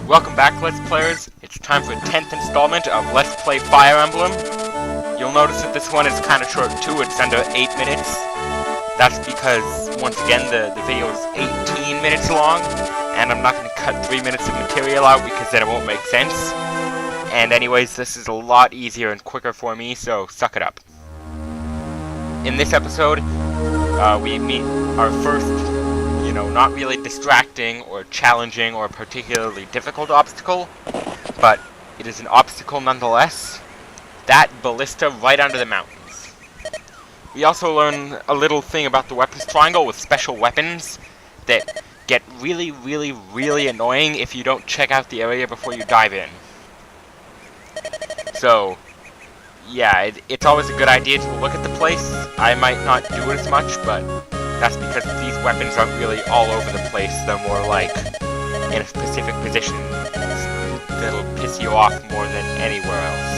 Welcome back, Let's Players. It's time for the 10th installment of Let's Play Fire Emblem. You'll notice that this one is kind of short too, it's under 8 minutes. That's because, once again, the video is 18 minutes long, and I'm not going to cut 3 minutes of material out because then it won't make sense. And anyways, this is a lot easier and quicker for me, so suck it up. In this episode, we meet our first, not really distracting or challenging or particularly difficult obstacle, but it is an obstacle nonetheless. That ballista right under the mountains. We also learn a little thing about the weapons triangle with special weapons that get really, really, really annoying if you don't check out the area before you dive in. So, yeah, it's always a good idea to look at the place. I might not do it as much, but that's because these weapons aren't really all over the place. They're more like in a specific position that'll piss you off more than anywhere else.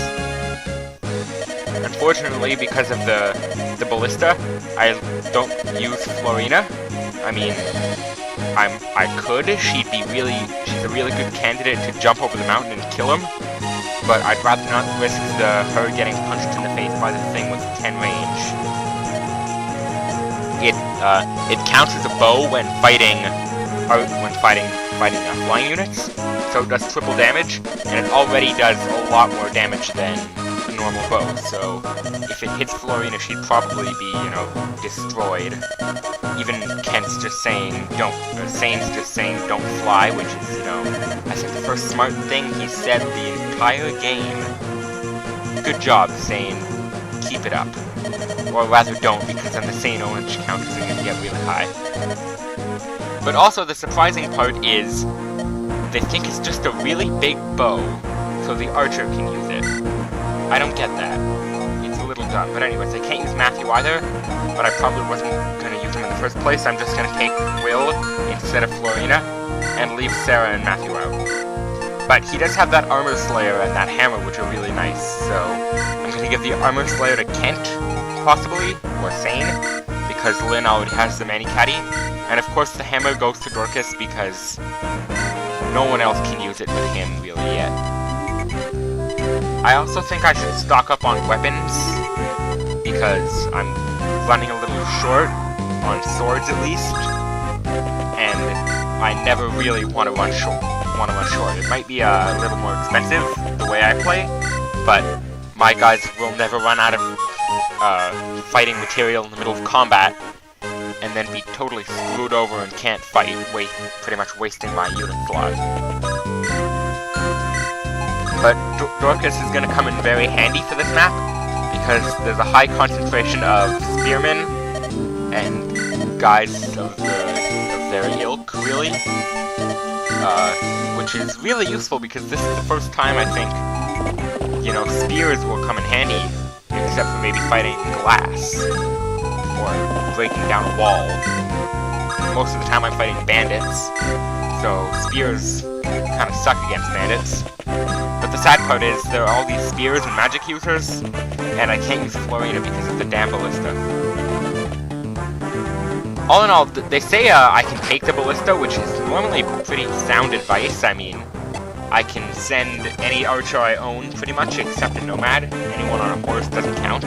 Unfortunately, because of the ballista, I don't use Florina. I mean, I could. She's a really good candidate to jump over the mountain and kill him. But I'd rather not risk her getting punched in the face by the thing with 10 range. It counts as a bow when fighting flying units, so it does triple damage, and it already does a lot more damage than a normal bow. So if it hits Florina, she'd probably be, destroyed. Even Kent's just saying Sane's just saying don't fly, which is, I think the first smart thing he said the entire game. Good job, Sane. Keep it up. Or rather don't, because then the Sane orange count is going to get really high. But also the surprising part is they think it's just a really big bow, so the archer can use it. I don't get that. It's a little dumb. But anyways, I can't use Matthew either, but I probably wasn't going to use him in the first place. I'm just going to take Will instead of Florina, and leave Sarah and Matthew out. But he does have that Armor Slayer and that hammer, which are really nice, so I'm going to give the Armor Slayer to Kent, possibly, or Sane, because Lynn already has the Mani-Caddy, and of course the hammer goes to Dorcas because no one else can use it but him really yet. I also think I should stock up on weapons, because I'm running a little short, on swords at least, and I never really want to run short. It might be a little more expensive, the way I play, but my guys will never run out of fighting material in the middle of combat, and then be totally screwed over and can't fight, pretty much wasting my unit slot. But Dorcas is going to come in very handy for this map, because there's a high concentration of spearmen and guys of their ilk, really. Which is really useful because this is the first time I think, spears will come in handy, except for maybe fighting glass, or breaking down a wall. Most of the time I'm fighting bandits, so spears kind of suck against bandits. But the sad part is, there are all these spears and magic users, and I can't use Florina because of the damn ballista. All in all, they say I can take the ballista, which is normally pretty sound advice. I mean, I can send any archer I own, pretty much, except a nomad. Anyone on a horse doesn't count.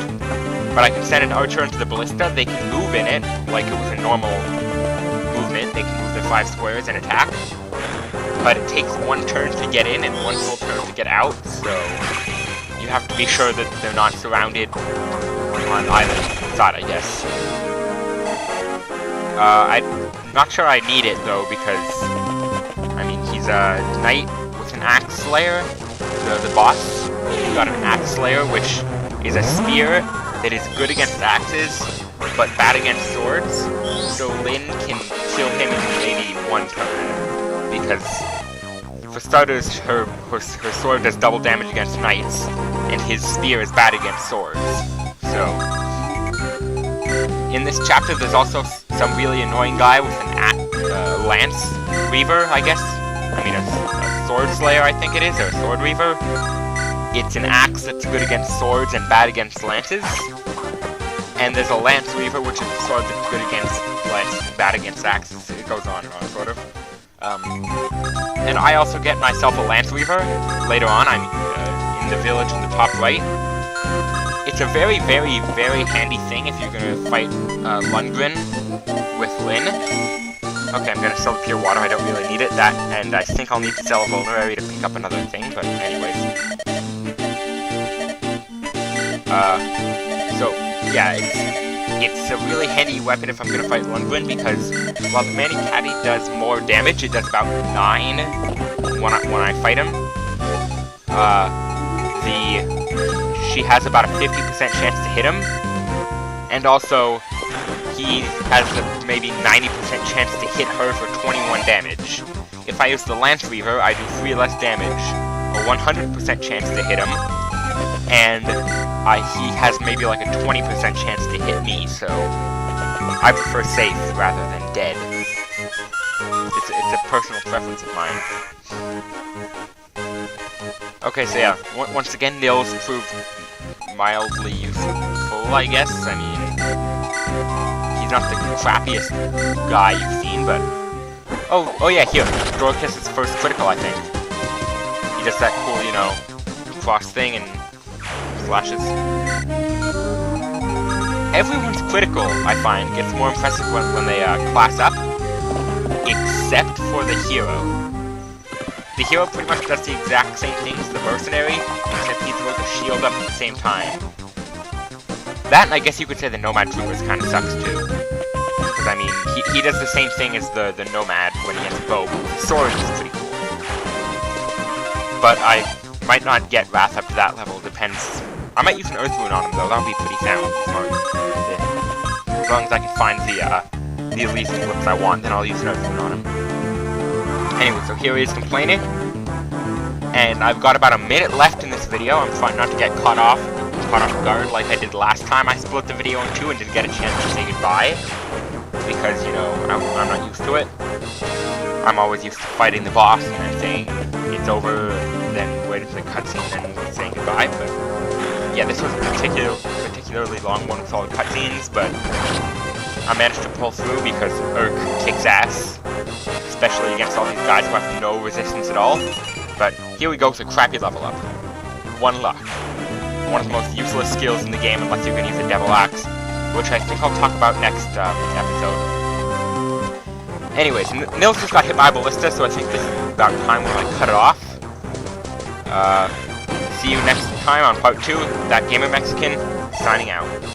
But I can send an archer into the ballista, they can move in it, like it was a normal movement. They can move their 5 squares and attack. But it takes 1 turn to get in and 1 full turn to get out, so you have to be sure that they're not surrounded on either side, I guess. I'm not sure I need it, though, because, he's a knight with an Axe Slayer, the boss. He's got an Axe Slayer, which is a spear that is good against axes, but bad against swords, so Lynn can kill him in maybe 1 turn, because, for starters, her sword does double damage against knights, and his spear is bad against swords, so... In this chapter, there's also some really annoying guy with an lance reaver, I guess. A sword slayer, I think it is, or a sword reaver. It's an axe that's good against swords and bad against lances. And there's a lance reaver, which is a sword that's good against lances and bad against axes. It goes on and on, sort of. And I also get myself a Lance Weaver later on. I'm in the village in the top right. It's a very, very, very handy thing if you're gonna fight Lundgren with Lyn. Okay, I'm gonna sell the pure water. I don't really need it. That, and I think I'll need to sell a vulnerary to pick up another thing. But anyways, so yeah, it's a really handy weapon if I'm gonna fight Lundgren, because while the Mani Patti does more damage, it does about 9 when I fight him. She has about a 50% chance to hit him, and also he has a maybe 90% chance to hit her for 21 damage. If I use the Lance Weaver, I do 3 less damage, a 100% chance to hit him, and he has maybe like a 20% chance to hit me, so I prefer safe rather than dead. It's a personal preference of mine. Okay, so yeah, once again, Nils proved mildly useful, I guess. I mean, he's not the crappiest guy you've seen, but... Oh yeah, here, Dorcas' first critical, I think. He does that cool, you know, cross thing and slashes. Everyone's critical, I find, gets more impressive when they class up, except for the hero. The hero pretty much does the exact same thing as the mercenary, except he throws a shield up at the same time. That, and I guess you could say the Nomad Troopers kind of sucks too. Because, I mean, he does the same thing as the Nomad when he has a bow. His sword is pretty cool. But I might not get Wrath up to that level, depends. I might use an Earth Rune on him though, that'll be pretty sound. As long as I can find the Elysian whips I want, then I'll use an Earth Rune on him. Anyway, so here he is complaining, and I've got about a minute left in this video. I'm trying not to get caught off guard like I did last time. I split the video in 2 and didn't get a chance to say goodbye, because, you know, I'm not used to it. I'm always used to fighting the boss and then saying it's over, then waiting for the cutscene and then saying goodbye, but yeah, this was a particularly long one with all the cutscenes, but I managed to pull through because Urk kicks ass. Especially against all these guys who have no resistance at all. But here we go with a crappy level up. 1 luck. One of the most useless skills in the game unless you can use a Devil Axe, which I think I'll talk about next episode. Anyways, Nils just got hit by a ballista, so I think this is about time when I cut it off. See you next time on part 2. That Gamer Mexican, signing out.